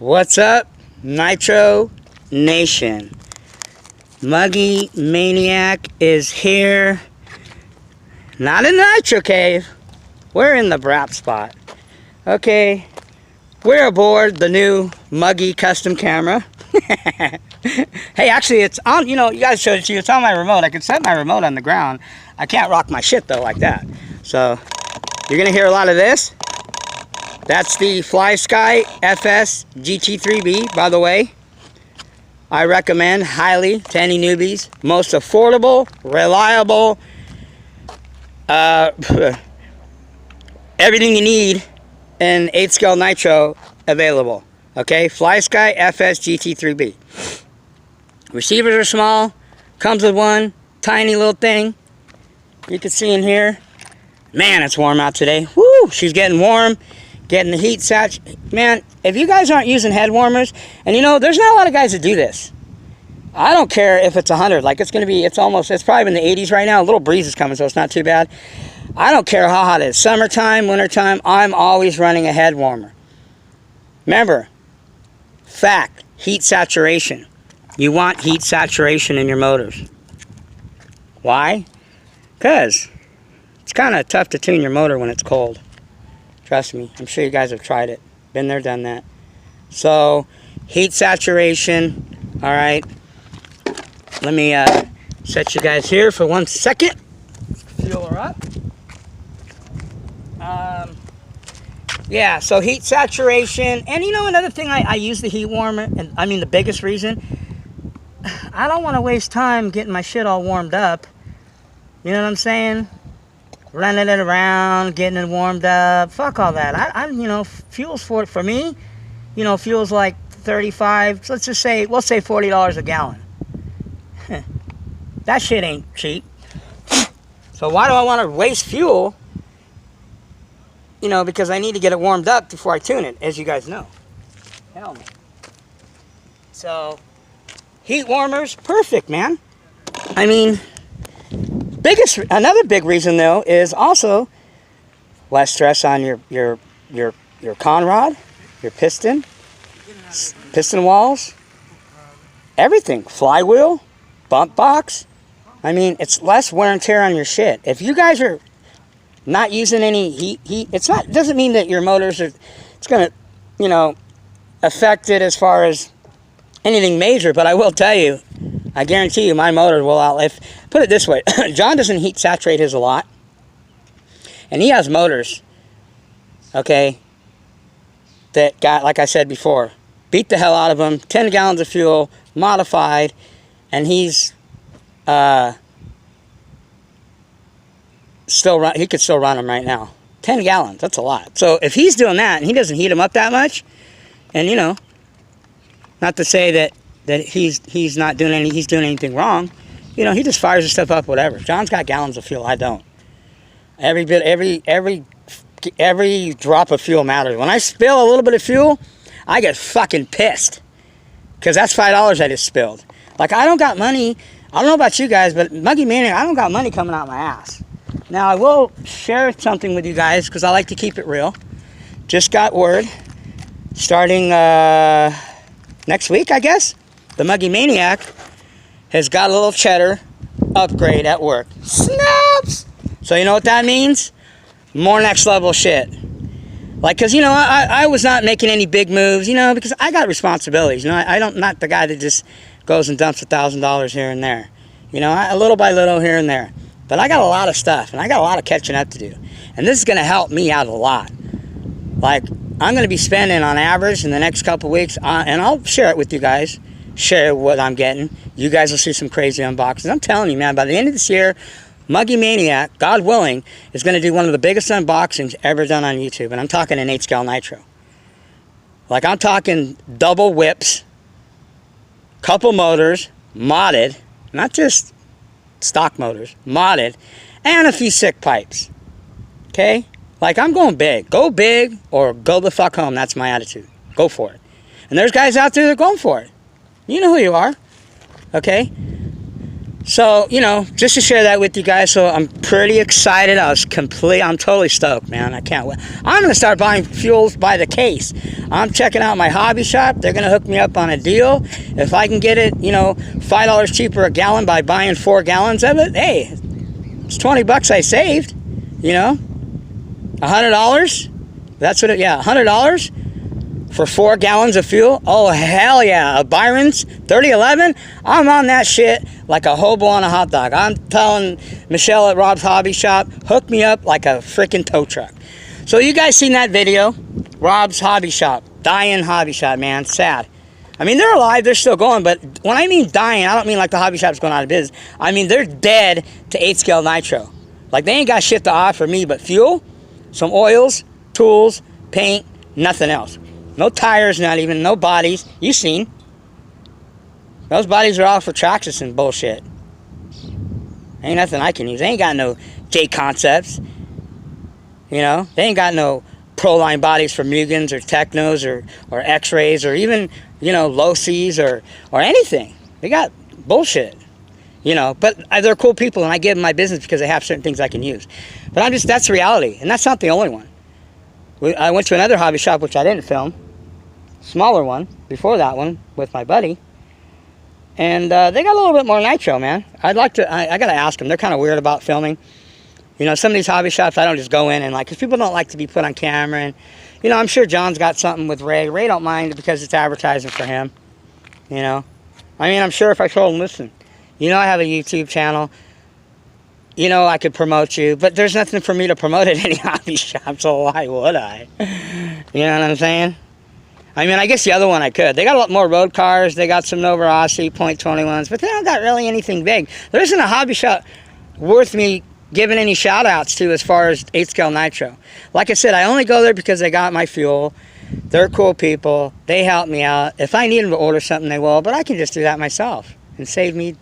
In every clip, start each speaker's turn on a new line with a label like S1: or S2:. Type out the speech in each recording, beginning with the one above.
S1: What's up, Nitro Nation? Muggy Maniac is here. Not in the Nitro Cave. We're in the Brap spot. Okay, we're aboard the new Muggy custom camera. Hey, actually, it's on. You know, you guys showed it to you. It's on my remote. I can set my remote on the ground. I can't rock my shit though like that. So you're gonna hear a lot of this. That's the Fly Sky FS GT3B, by the way. I recommend highly to any newbies. Most affordable, reliable, everything you need in 8-scale nitro available. Okay, Fly Sky FS GT3B. Receivers are small, comes with one tiny little thing. You can see in here. Man, it's warm out today. Woo, she's getting warm. Getting the heat man, if you guys aren't using head warmers, and you know, there's not a lot of guys that do this. I don't care if it's 100, like it's probably in the 80s right now. A little breeze is coming, so it's not too bad. I don't care how hot it is. Summertime, wintertime, I'm always running a head warmer. Remember, fact, heat saturation. You want heat saturation in your motors. Why? Because it's kind of tough to tune your motor when it's cold. Trust me, I'm sure you guys have tried it. Been there, done that. So, heat saturation. All right. Let me set you guys here for 1 second. Fuel her up. Yeah, so heat saturation. And you know, another thing, I use the heat warmer, and I mean the biggest reason, I don't want to waste time getting my shit all warmed up. You know what I'm saying? Running it around, getting it warmed up. Fuck all that. You know, fuel's for me, you know, fuel's like 35, let's just say, we'll say $40 a gallon. That shit ain't cheap. So why do I want to waste fuel? You know, because I need to get it warmed up before I tune it, as you guys know. Hell no. So, heat warmers, perfect, man. I mean, another big reason though is also less stress on your con rod, your piston walls, everything, flywheel, bump box. I mean, it's less wear and tear on your shit. If you guys are not using any heat, doesn't mean that your motors it's gonna, you know, affect it as far as anything major. But I will tell you, I guarantee you, my motor will put it this way, John doesn't heat saturate his a lot. And he has motors, okay, that got, like I said before, beat the hell out of them, 10 gallons of fuel, modified, and he's, he could still run them right now. 10 gallons, that's a lot. So if he's doing that, and he doesn't heat them up that much, and you know, not to say that he's doing anything wrong. You know, he just fires his stuff up, whatever. John's got gallons of fuel. I don't. Every drop of fuel matters. When I spill a little bit of fuel, I get fucking pissed. Because that's $5 I just spilled. Like, I don't got money. I don't know about you guys, but Muggy Maniac, I don't got money coming out my ass. Now, I will share something with you guys, because I like to keep it real. Just got word, starting next week, I guess, the Muggy Maniac has got a little cheddar upgrade at work. Snaps! So you know what that means? More next level shit. Like, because, you know, I was not making any big moves, you know, because I got responsibilities. You know, I'm not the guy that just goes and dumps $1,000 here and there. You know, a little by little here and there. But I got a lot of stuff, and I got a lot of catching up to do. And this is going to help me out a lot. Like, I'm going to be spending on average in the next couple weeks, and I'll share it with you guys, share what I'm getting. You guys will see some crazy unboxings. I'm telling you, man, by the end of this year, Muggy Maniac, God willing, is going to do one of the biggest unboxings ever done on YouTube. And I'm talking an 8-scale nitro. Like, I'm talking double whips, couple motors, modded, not just stock motors, modded, and a few sick pipes. Okay? Like, I'm going big. Go big or go the fuck home. That's my attitude. Go for it. And there's guys out there that are going for it. You know who you are. Okay? So, you know, just to share that with you guys. So I'm pretty excited. I'm totally stoked, man. I can't wait. I'm going to start buying fuels by the case. I'm checking out my hobby shop. They're going to hook me up on a deal. If I can get it, you know, $5 cheaper a gallon by buying 4 gallons of it, hey, it's 20 bucks I saved, you know. $100. That's what it, yeah, $100 for 4 gallons of fuel. Oh, hell yeah. A Byron's 3011. I'm on that shit like a hobo on a hot dog. I'm telling Michelle at Rob's Hobby Shop, hook me up like a freaking tow truck. So you guys seen that video? Rob's Hobby Shop. Dying hobby shop, man. Sad. I mean, they're alive. They're still going. But when I mean dying, I don't mean like the hobby shop's going out of business. I mean, they're dead to 8-scale nitro. Like, they ain't got shit to offer me but fuel, some oils, tools, paint, nothing else. No tires, not even, no bodies. You seen. Those bodies are all for Traxxas and bullshit. Ain't nothing I can use. They ain't got no J Concepts. You know? They ain't got no Proline bodies for Mugens or Technos or X-Rays or even, you know, low Cs or anything. They got bullshit. You know, but they're cool people and I give them my business because they have certain things I can use. But that's reality. And that's not the only one. I went to another hobby shop, which I didn't film. Smaller one, before that one, with my buddy. And they got a little bit more nitro, man. I got to ask them. They're kind of weird about filming. You know, some of these hobby shops, I don't just go in and like, because people don't like to be put on camera. And, you know, I'm sure John's got something with Ray. Ray don't mind because it's advertising for him. You know. I mean, I'm sure if I told him, listen, you know I have a YouTube channel. You know, I could promote you, but there's nothing for me to promote at any hobby shop, so why would I? You know what I'm saying? I mean, I guess the other one I could. They got a lot more road cars. They got some Nova Rossi .21s, but they don't got really anything big. There isn't a hobby shop worth me giving any shout-outs to as far as 8-scale nitro. Like I said, I only go there because they got my fuel. They're cool people. They help me out. If I need them to order something, they will, but I can just do that myself and save me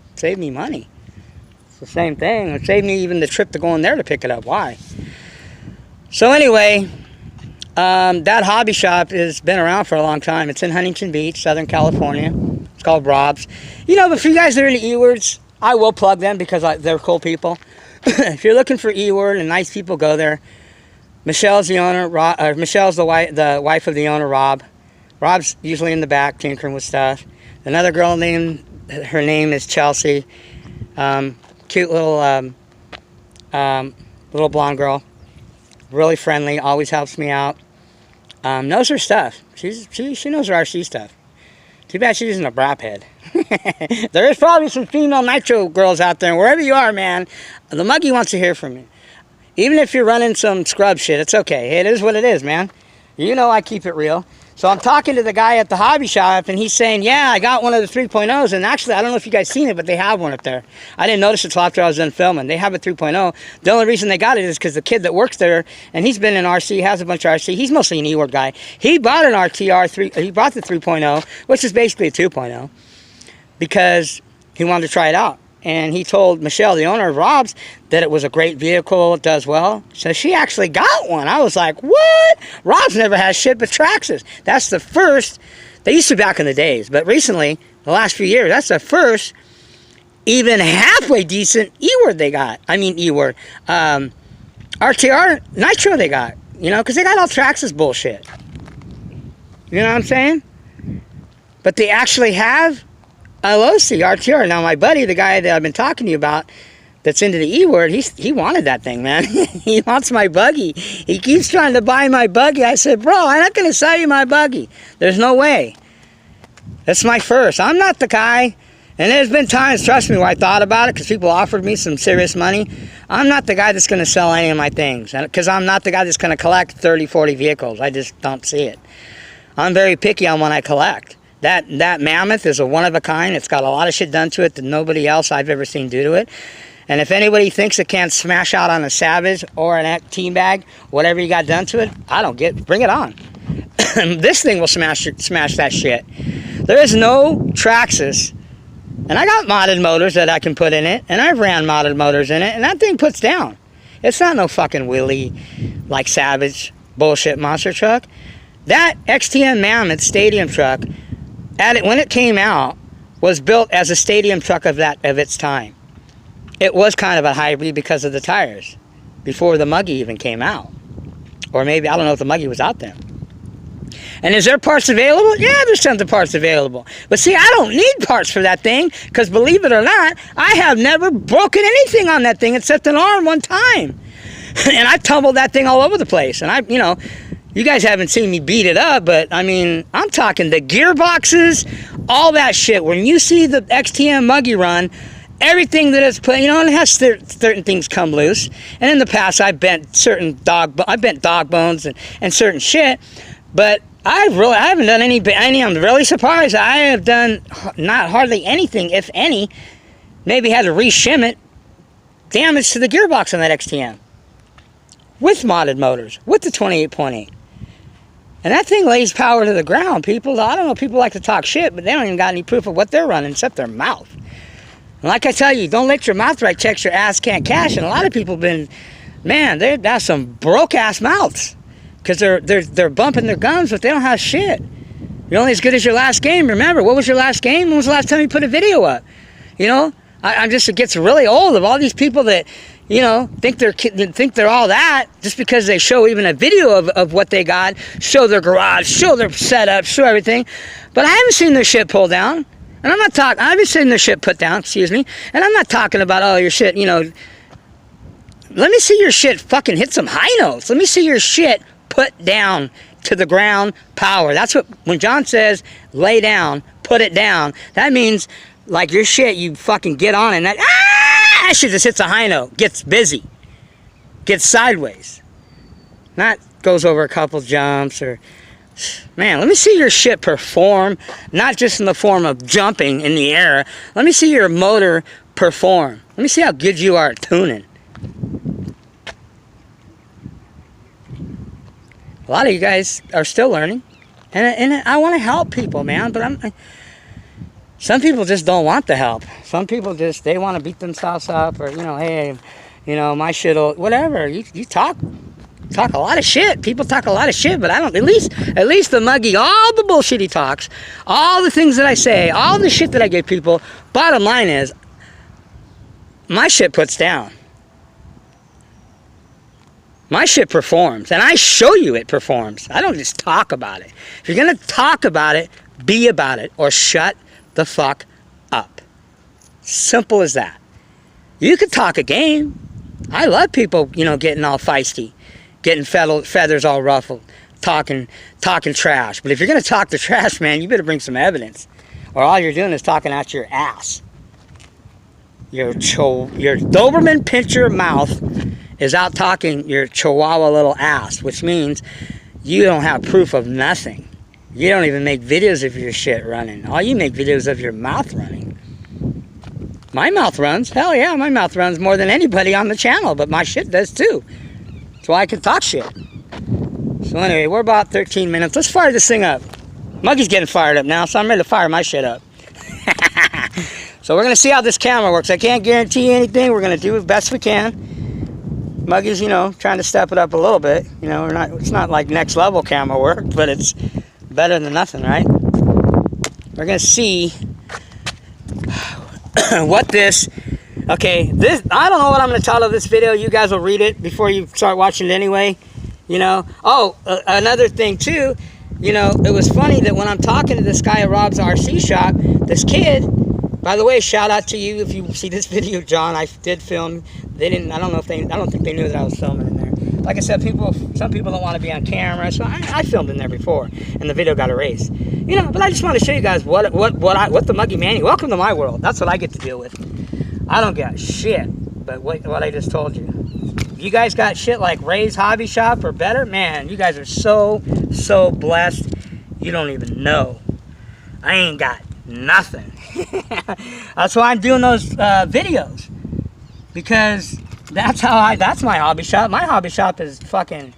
S1: money. The same thing. It saved me even the trip to go in there to pick it up. Why? So anyway, that hobby shop has been around for a long time. It's in Huntington Beach, Southern California. It's called Rob's. You know, but if you guys are into E-words, I will plug them because they're cool people. If you're looking for E-word and nice people, go there. Michelle's the owner. Michelle's the wife of the owner, Rob. Rob's usually in the back tinkering with stuff. Another girl named, her name is Chelsea. Cute little blonde girl, really friendly, always helps me out. Knows her stuff. She knows her RC stuff. Too bad she isn't a brap head. There is probably some female nitro girls out there. Wherever you are, man, the muggy wants to hear from you. Even if you're running some scrub shit, it's okay. It is what it is, man. You know I keep it real. So I'm talking to the guy at the hobby shop, and he's saying, yeah, I got one of the 3.0s, and actually, I don't know if you guys seen it, but they have one up there. I didn't notice it until after I was done filming. They have a 3.0. The only reason they got it is because the kid that works there, and he's been in RC, has a bunch of RC. He's mostly an E-word guy. He bought an RTR, he bought the 3.0, which is basically a 2.0, because he wanted to try it out. And he told Michelle, the owner of Rob's, that it was a great vehicle, it does well. So she actually got one. I was like, what? Rob's never had shit but Traxxas. That's the first, they used to back in the days, but recently, the last few years, that's the first even halfway decent E-word they got. I mean E-word. RTR Nitro they got, you know, because they got all Traxxas bullshit. You know what I'm saying? But they actually have a low-C RTR. Now, my buddy, the guy that I've been talking to you about, that's into the E-word, he wanted that thing, man. He wants my buggy. He keeps trying to buy my buggy. I said, bro, I'm not going to sell you my buggy. There's no way. That's my first. I'm not the guy, and there's been times, trust me, where I thought about it, because people offered me some serious money. I'm not the guy that's going to sell any of my things, because I'm not the guy that's going to collect 30, 40 vehicles. I just don't see it. I'm very picky on what I collect. That Mammoth is a one-of-a-kind. It's got a lot of shit done to it that nobody else I've ever seen do to it. And if anybody thinks it can't smash out on a Savage or an team bag, whatever you got done to it, I don't get. Bring it on. This thing will smash that shit. There is no Traxxas, and I got modded motors that I can put in it, and I've ran modded motors in it, and that thing puts down. It's not no fucking wheelie like Savage bullshit monster truck. That XTM Mammoth stadium truck, when it came out, was built as a stadium truck of its time. it was kind of a hybrid because of the tires before the Muggy even came out. Or maybe, I don't know if the Muggy was out then. And is there parts available? Yeah, there's tons of parts available. But see, I don't need parts for that thing, because believe it or not, I have never broken anything on that thing except an arm one time. And I tumbled that thing all over the place. And you guys haven't seen me beat it up, but I mean, I'm talking the gearboxes, all that shit. When you see the XTM Muggy run, everything that is put, it has certain things come loose. And in the past, I bent dog bones and certain shit. But I haven't done any. I'm really surprised. I have done not hardly anything, if any. Maybe had to re-shim it. Damage to the gearbox on that XTM. With modded motors, with the 28.8. And that thing lays power to the ground, people. I don't know, people like to talk shit, but they don't even got any proof of what they're running except their mouth. And like I tell you, don't let your mouth right, checks your ass can't cash. And a lot of people have been, man, they've got some broke-ass mouths. Because they're bumping their gums, but they don't have shit. You're only as good as your last game. Remember, what was your last game? When was the last time you put a video up? It gets really old of all these people that, think they're all that just because they show even a video of what they got, show their garage, show their setup, show everything. But I haven't seen their shit pulled down. And I haven't seen their shit put down, excuse me. And I'm not talking about, oh, your shit, let me see your shit fucking hit some high notes. Let me see your shit put down to the ground power. That's what, when John says lay down, put it down, that means like your shit, you fucking get on and that shit just hits a high note, gets busy, gets sideways. Not goes over a couple jumps or, man, let me see your shit perform, not just in the form of jumping in the air. Let me see your motor perform. Let me see how good you are at tuning. A lot of you guys are still learning, and I want to help people, man, but some people just don't want the help. Some people they want to beat themselves up, or, hey, my shit'll, whatever. You talk a lot of shit. People talk a lot of shit, but I don't, at least the Muggy, all the bullshit he talks, all the things that I say, all the shit that I give people, bottom line is, my shit puts down. My shit performs, and I show you it performs. I don't just talk about it. If you're going to talk about it, be about it, or shut the fuck up. Simple as that. You could talk a game. I love people, getting all feisty, getting feathers all ruffled, talking trash. But if you're going to talk the trash, man, you better bring some evidence, or all you're doing is talking out your ass. Your Doberman Pinscher mouth is out talking your chihuahua little ass, which means you don't have proof of nothing. You don't even make videos of your shit running. All you make videos of your mouth running. My mouth runs. Hell yeah, my mouth runs more than anybody on the channel, but my shit does too. That's why I can talk shit. So anyway, we're about 13 minutes. Let's fire this thing up. Muggy's getting fired up now, so I'm ready to fire my shit up. So we're going to see how this camera works. I can't guarantee anything. We're going to do as best we can. Muggy's, trying to step it up a little bit. It's not like next level camera work, but it's better than nothing, right? We're going to see what this, I don't know what I'm going to title this video. You guys will read it before you start watching it anyway. Another thing too, it was funny that when I'm talking to this guy at Rob's RC shop, this kid, by the way, shout out to you if you see this video, John. I did film. I don't think they knew that I was filming in there. Like I said, some people don't want to be on camera, so I filmed in there before, and the video got erased. But I just want to show you guys what the Muggy Manny. Welcome to my world. That's what I get to deal with. I don't got shit, but what I just told you. If you guys got shit like Ray's Hobby Shop or better, man, you guys are so blessed. You don't even know. I ain't got nothing. That's why I'm doing those videos, because that's my hobby shop. My hobby shop is fucking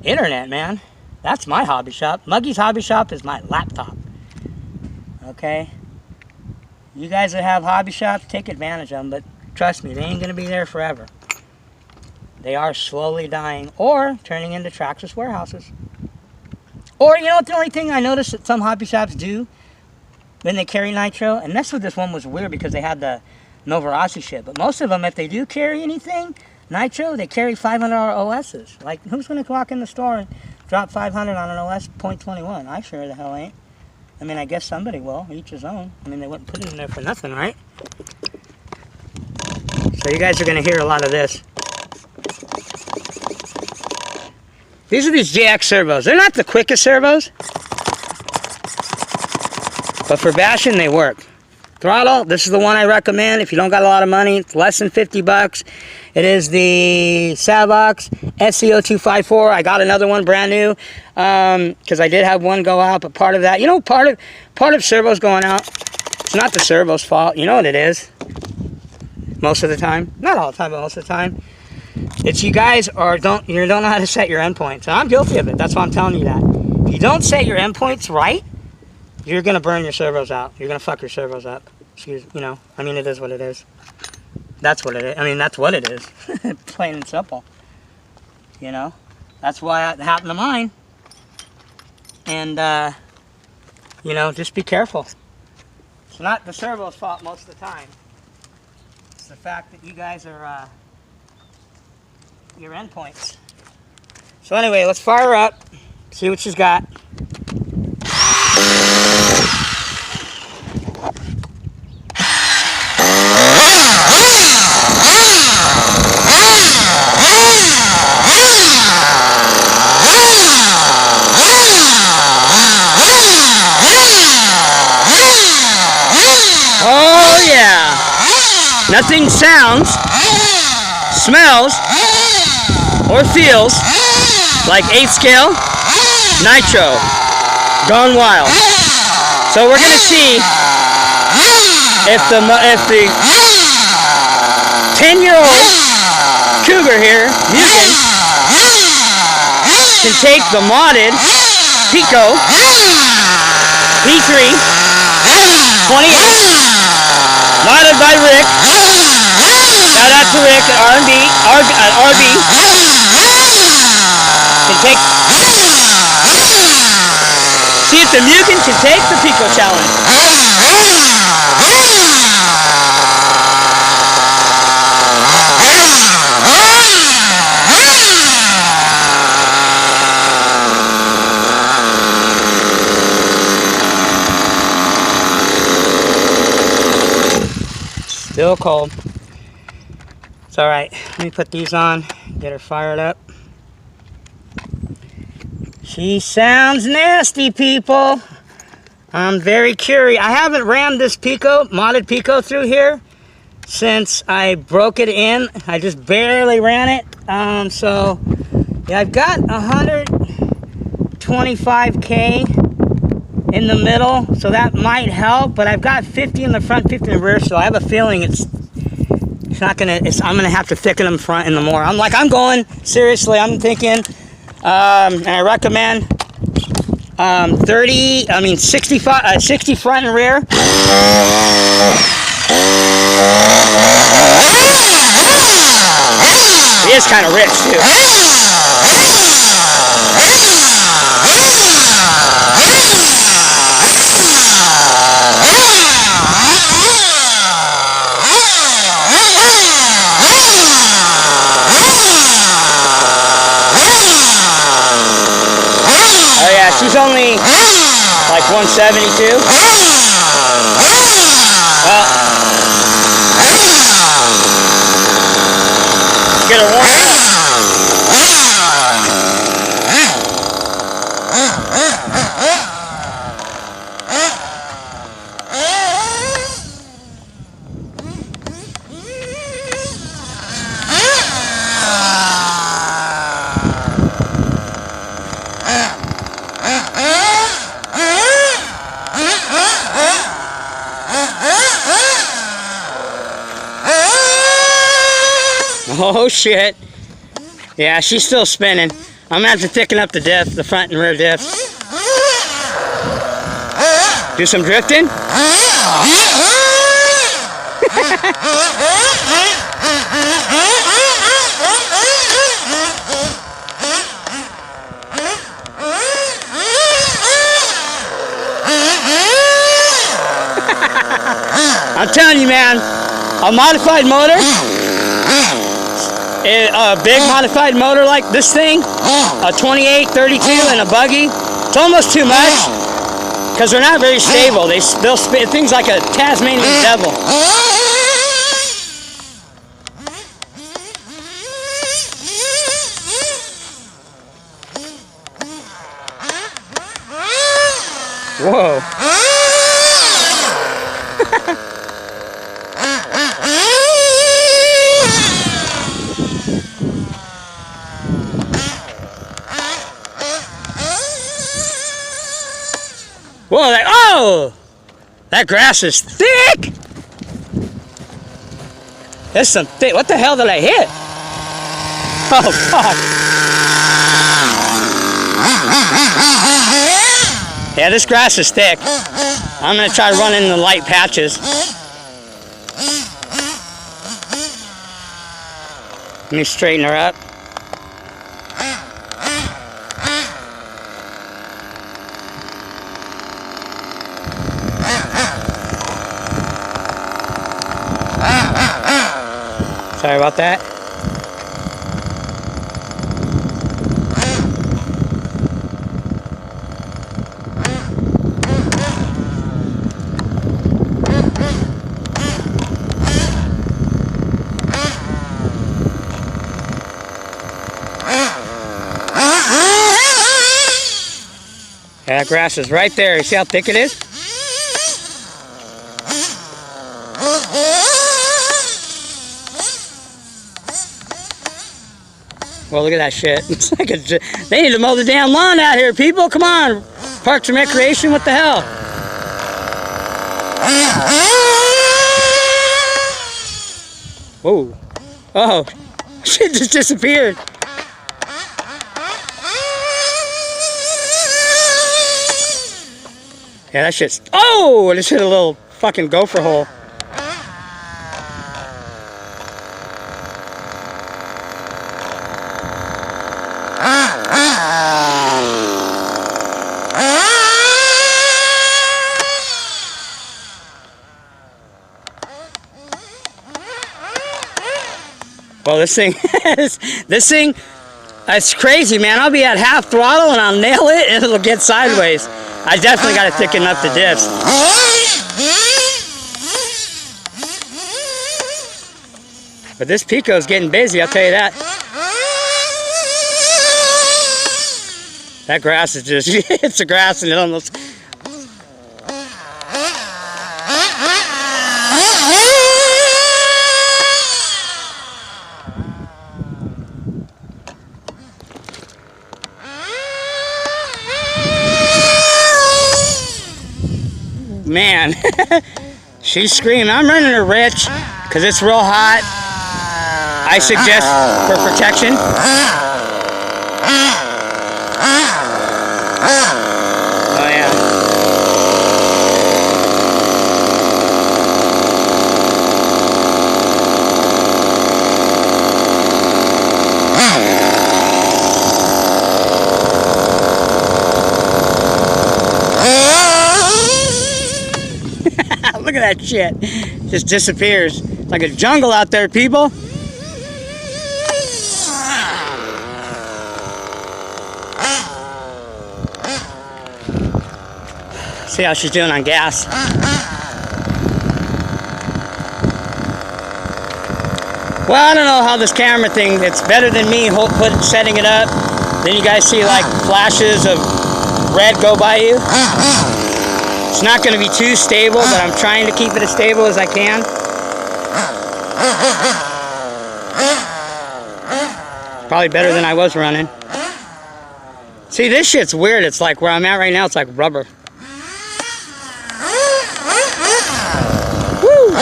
S1: internet, man. That's my hobby shop. Muggy's hobby shop is my laptop. Okay, you guys that have hobby shops, take advantage of them, but trust me, they ain't gonna be there forever. They are slowly dying or turning into Traxxas warehouses. Or the only thing I noticed that some hobby shops do when they carry nitro, and that's what this one was weird, because they had the no Verasi shit. But most of them, if they do carry anything, nitro, they carry $500 OSs. Like, who's going to walk in the store and drop 500 on an OS .21? I sure the hell ain't. I mean, I guess somebody will. Each his own. I mean, they wouldn't put it in there for nothing, right? So you guys are going to hear a lot of this. These are these GX servos. They're not the quickest servos, but for bashing, they work. Throttle, this is the one I recommend if you don't got a lot of money. It's less than 50 bucks. It is the Savox SCO254. I got another one brand new because I did have one go out, but part of that, you know, part of servos going out, it's not the servo's fault. You know what it is? Most of the time. Not all the time, but most of the time. It's you guys don't know how to set your endpoints. And I'm guilty of it. That's why I'm telling you that. If you don't set your endpoints right, you're going to burn your servos out. You're going to fuck your servos up. Excuse, you know, I mean, it is what it is. That's what it is. I mean, that's what it is. Plain and simple. You know? That's why it happened to mine. And, you know, just be careful. It's not the servo's fault most of the time. It's the fact that you guys are, your endpoints. So anyway, let's fire up. See what she's got. Oh yeah! Nothing sounds, smells, or feels like 8th scale nitro gone wild. So we're gonna see if the 10-year-old Cougar here, Mugen, can take the modded PiCo P3 28 modded by Rick. Shout out to Rick at RB. Can take. See if the Mugen can take the PiCo challenge. Still cold. It's alright. Let me put these on, get her fired up. She sounds nasty, people. I'm very curious. I haven't ran this PiCo, modded PiCo through here since I broke it in. I just barely ran it. So, yeah, I've got 125K in the middle, so that might help, but I've got 50 in the front, 50 in the rear, so I have a feeling it's not gonna, I'm gonna have to thicken them front and the more. I'm thinking, and I recommend 60 front and rear. It is kind of rich too. Oh yeah, she's only like 172. Well, get her warmed up. Oh shit. Yeah, she's still spinning. I'm gonna have to thicken up the diff, the front and rear diffs. Do some drifting. I'm telling you, man. A modified motor, a big modified motor like this thing, a 28, 32 and a buggy, it's almost too much because they're not very stable. They'll spin things like a Tasmanian devil. Whoa. Whoa, oh! That grass is thick! That's some thick. What the hell did I hit? Oh, fuck. Yeah, this grass is thick. I'm gonna try running the light patches. Let me straighten her up. Sorry about that. Yeah, that grass is right there. You see how thick it is? Well, look at that shit. It's like they need to mow the damn lawn out here, people. Come on. Parks and Recreation, what the hell? Whoa. Oh. Shit just disappeared. Yeah, that shit's... Oh! I just hit a little fucking gopher hole. Well, this thing, it's crazy, man. I'll be at half throttle and I'll nail it and it'll get sideways. I definitely got to thicken up the diffs. But this PiCo is getting busy, I'll tell you that. That grass is just, it's the grass and it almost... Man, she's screaming. I'm running her rich because it's real hot. I suggest for protection. Oh yeah. Look at that shit. Just disappears. It's like a jungle out there, people. See how she's doing on gas. Well, I don't know how this camera thing, it's better than me setting it up. Then you guys see like flashes of red go by you. It's not going to be too stable, but I'm trying to keep it as stable as I can. Probably better than I was running. See, this shit's weird. It's like where I'm at right now, it's like rubber. Woo!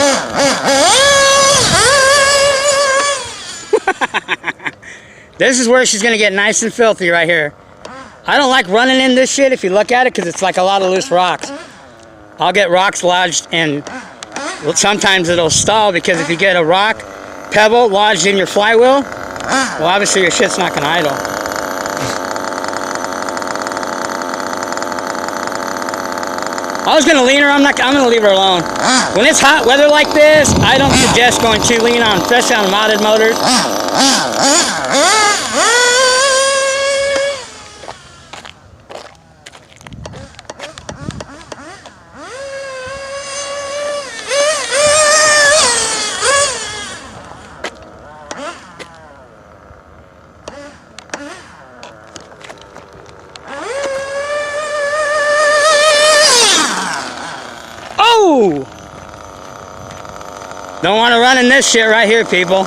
S1: This is where she's going to get nice and filthy right here. I don't like running in this shit if you look at it because it's like a lot of loose rocks. I'll get rocks lodged and sometimes it'll stall because if you get a rock pebble lodged in your flywheel, well, obviously your shit's not going to idle. I was gonna lean her. I'm gonna leave her alone. When it's hot weather like this, I don't suggest going too lean on, especially on modded motors. Don't want to run in this shit right here, people.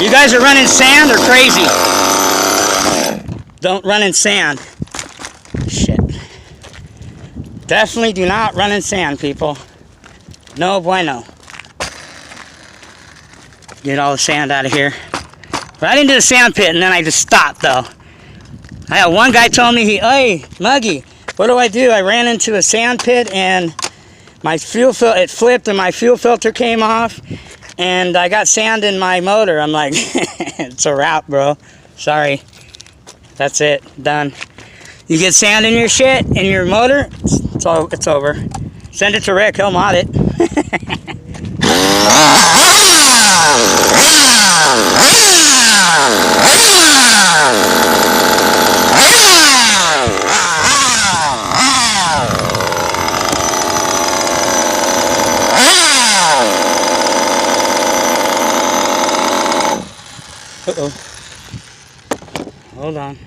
S1: You guys are running sand or crazy? Don't run in sand. Shit. Definitely do not run in sand, people. No bueno. Get all the sand out of here. Right into the sand pit, and then I just stopped, though. I had one guy told me, hey, Muggy, what do? I ran into a sand pit, and my fuel filter, it flipped and my fuel filter came off and I got sand in my motor. I'm like, it's a wrap, bro. Sorry. That's it. Done. You get sand in your shit, in your motor, it's over. Send it to Rick. He'll mod it. Uh-oh. Hold on.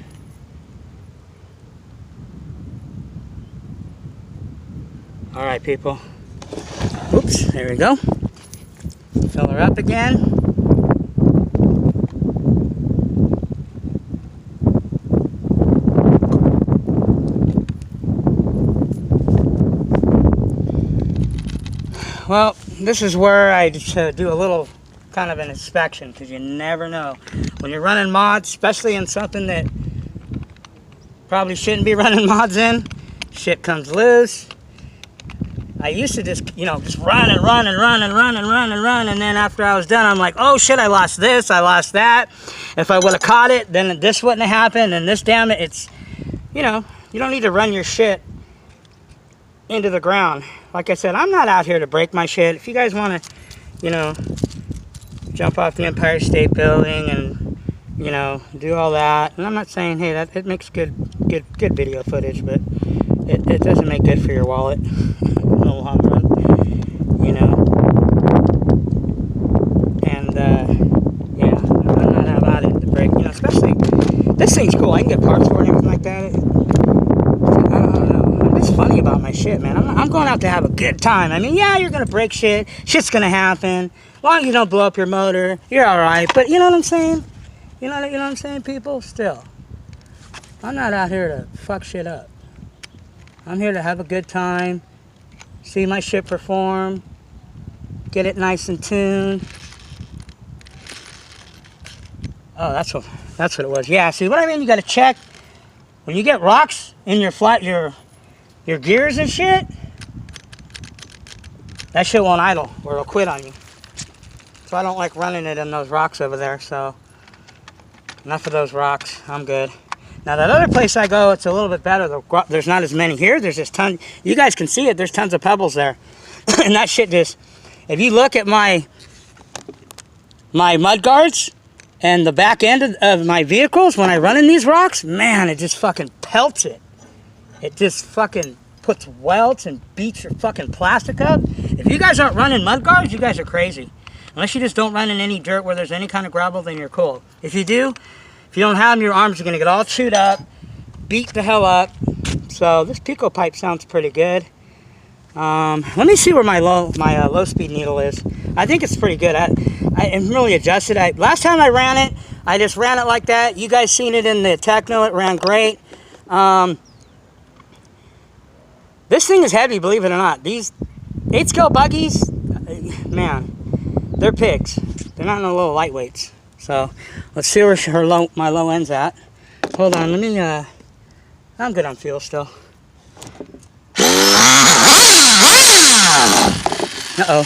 S1: All right, people. Oops, there we go. Fill her up again. Well, this is where I do a little kind of an inspection, because you never know when you're running mods, especially in something that probably shouldn't be running mods in. Shit comes loose. I used to just, just run and run and run and run and run and run, and then after I was done, I'm like, oh shit, I lost this, I lost that. If I would have caught it, then this wouldn't have happened, and this, damn it, it's, you don't need to run your shit into the ground. Like I said, I'm not out here to break my shit. If you guys want to, jump off the Empire State Building and, do all that. And I'm not saying, hey, that it makes good video footage, but it doesn't make good for your wallet in the long run, And, yeah, I'm not about it to break, especially, this thing's cool. I can get parts for it and everything like that. I don't know. I'm just funny about my shit, man. I'm going out to have a good time. I mean, yeah, you're going to break shit. Shit's going to happen. As long as you don't blow up your motor, you're alright. But you know what I'm saying? You know what I'm saying, people? Still, I'm not out here to fuck shit up. I'm here to have a good time, see my shit perform, get it nice and tuned. Oh, that's what it was. Yeah, see what I mean? You got to check when you get rocks in your your gears and shit. That shit won't idle, or it'll quit on you. So I don't like running it in those rocks over there, so enough of those rocks. I'm good. Now that other place I go, it's a little bit better. There's not as many here. There's just tons. You guys can see it. There's tons of pebbles there. And that shit just, if you look at my mud guards and the back end of my vehicles when I run in these rocks, man, it just fucking pelts it. It just fucking puts welts and beats your fucking plastic up. If you guys aren't running mud guards, you guys are crazy. Unless you just don't run in any dirt where there's any kind of gravel, then you're cool. If you do, if you don't have them, your arms are going to get all chewed up, beat the hell up. So this PiCo pipe sounds pretty good. Let me see where my low speed needle is. I think it's pretty good. I am really adjusted. Last time I ran it, I just ran it like that. You guys seen it in the Techno. It ran great. This thing is heavy, believe it or not. These 8-scale buggies, man, they're pigs. They're not no little lightweights. So let's see where my low end's at. Hold on, let me, I'm good on fuel still. Uh-oh.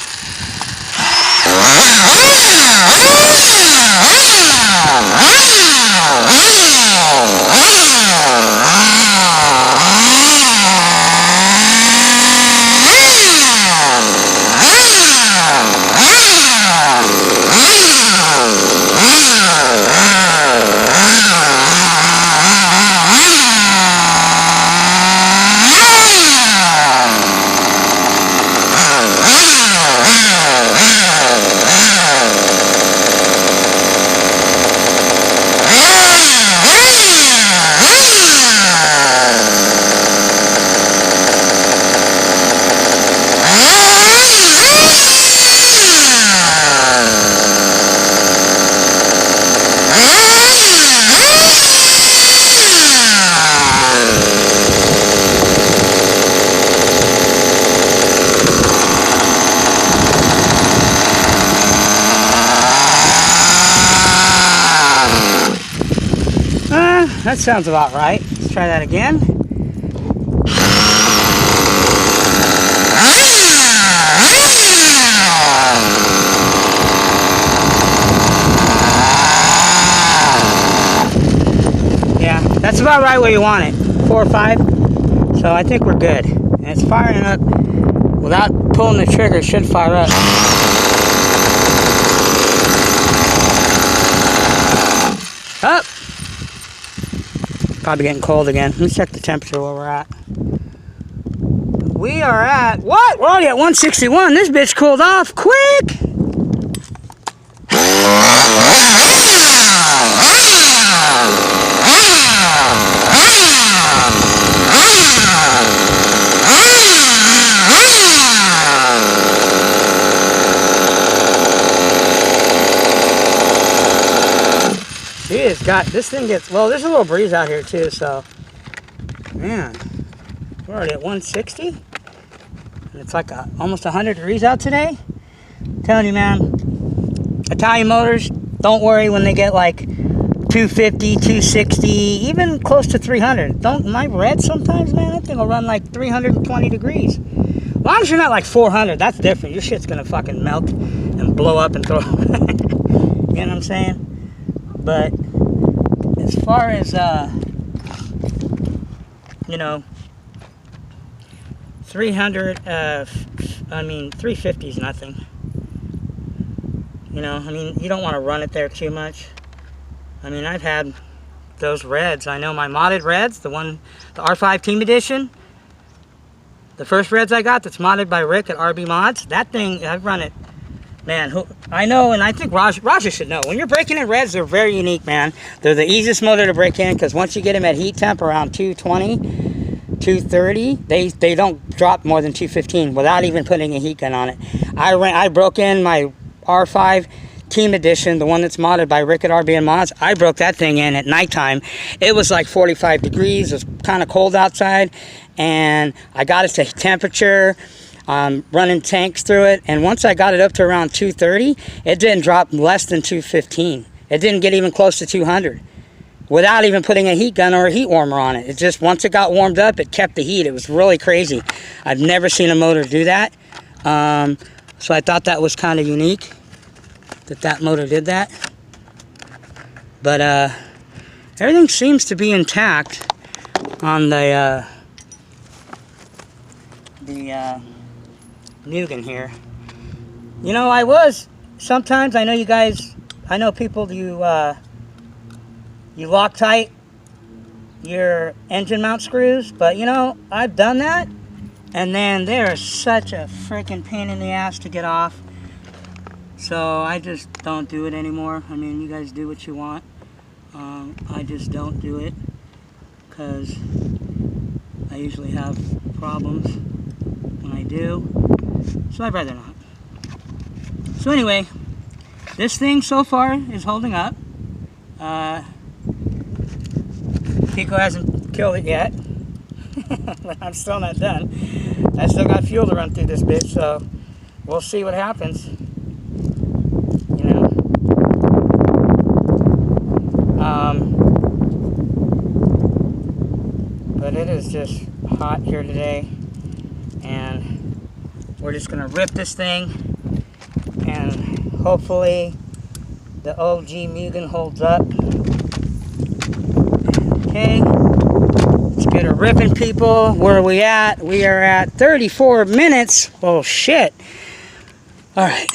S1: That sounds about right. Let's try that again. Yeah, that's about right where you want it. 4 or 5. So I think we're good. And it's firing up without pulling the trigger. It should fire up. Up. Probably getting cold again. Let's check the temperature where we're at. We are at, what? We're already at 161. This bitch cooled off quick. It's got, this thing gets, well, there's a little breeze out here too, so, man, we're already at 160, and it's like almost 100 degrees out today. I'm telling you, man, Italian motors, don't worry when they get like 250, 260, even close to 300. Don't, my red sometimes, man, that thing will run like 320 degrees. As long as you're not like 400, that's different. Your shit's gonna fucking melt and blow up and throw, you know what I'm saying? But as far as, you know, 300, 350 is nothing. You know, I mean, you don't want to run it there too much. I mean, I've had those reds. I know my modded reds, the R5 Team Edition, the first reds I got that's modded by Rick at RB Mods, that thing, I've run it. Man, I know, and I think Roger should know. When you're breaking in reds, they're very unique, man. They're the easiest motor to break in, because once you get them at heat temp around 220, 230, they don't drop more than 215 without even putting a heat gun on it. I broke in my R5 Team Edition, the one that's modded by Rick at RB Mods. I broke that thing in at nighttime. It was like 45 degrees. It was kind of cold outside, and I got it to temperature. Running tanks through it, and once I got it up to around 230, it didn't drop less than 215. It didn't get even close to 200 without even putting a heat gun or a heat warmer on it. It just, once it got warmed up, it kept the heat. It was really crazy. I've never seen a motor do that. So I thought that was kind of unique that motor did that. But everything seems to be intact on the Mugen here. You know, sometimes, I know you guys, I know people, you Loctite your engine mount screws, but you know, I've done that, and then they're such a freaking pain in the ass to get off, so I just don't do it anymore. I mean, you guys do what you want. I just don't do it, because I usually have problems when I do. So I'd rather not. So anyway, this thing so far is holding up. PiCo hasn't killed it yet. But I'm still not done. I still got fuel to run through this bitch, so we'll see what happens. You know? But it is just hot here today, and we're just gonna rip this thing, and hopefully the OG Mugen holds up. Okay, let's get a ripping, people. Where are we at? We are at 34 minutes. Oh shit. All right.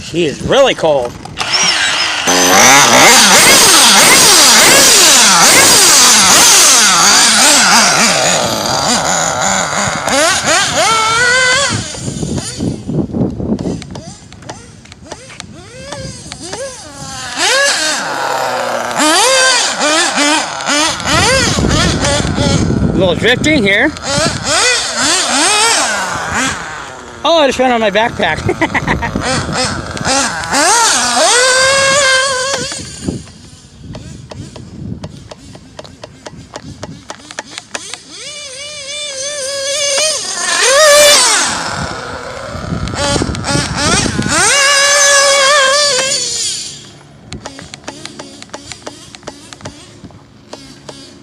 S1: She is really cold. A little drifting here. Oh, I just ran on my backpack.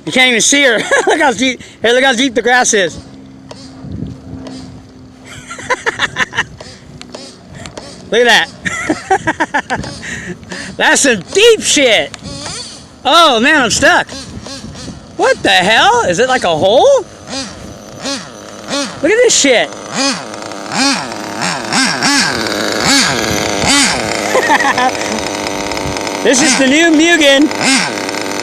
S1: You can't even see her. Look how deep. Hey, look how deep the grass is. Look at that. That's some deep shit. Oh man, I'm stuck. What the hell? Is it like a hole? Look at this shit. This is the new Mugen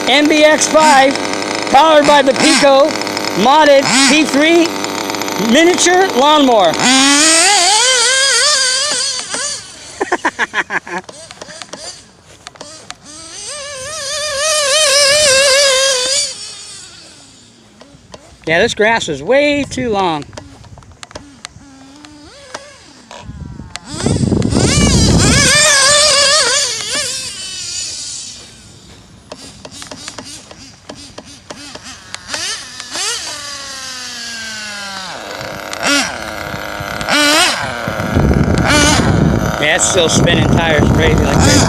S1: MBX5 powered by the PiCo modded P3 miniature lawnmower. Yeah, this grass is way too long. Yeah, it's still spinning tires crazy like crazy.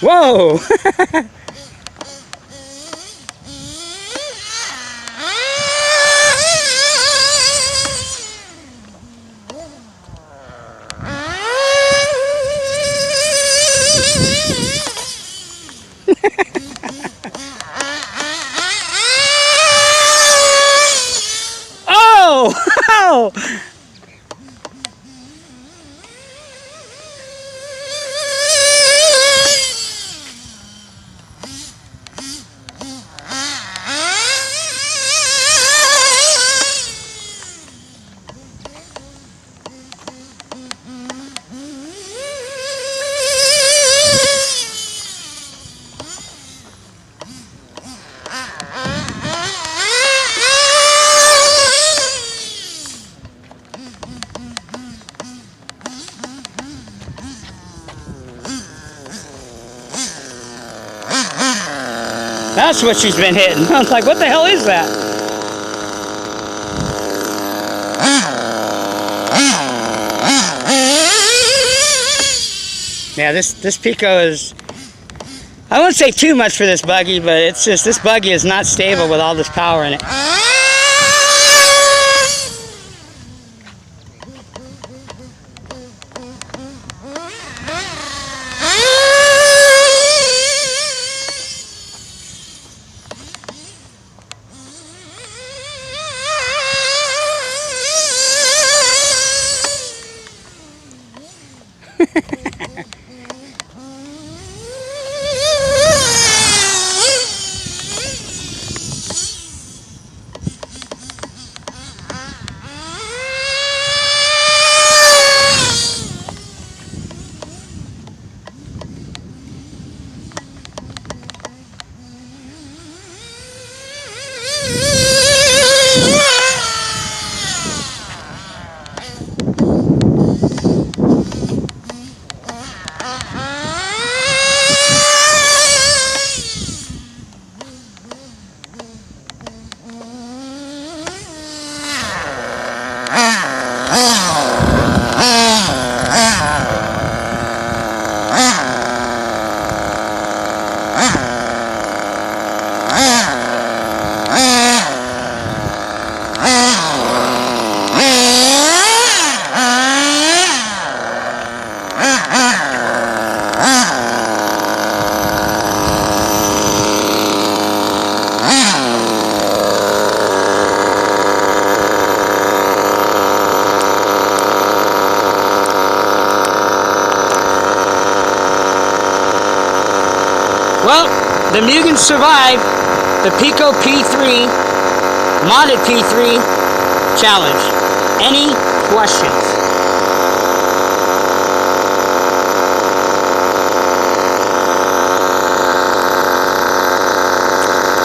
S1: Whoa! Oh! That's what she's been hitting. I was like, what the hell is that? Yeah, this PiCo is, I wouldn't say too much for this buggy, but it's just, this buggy is not stable with all this power in it. Well, the Mugen survived the PiCo P3, modded P3 challenge. Any questions?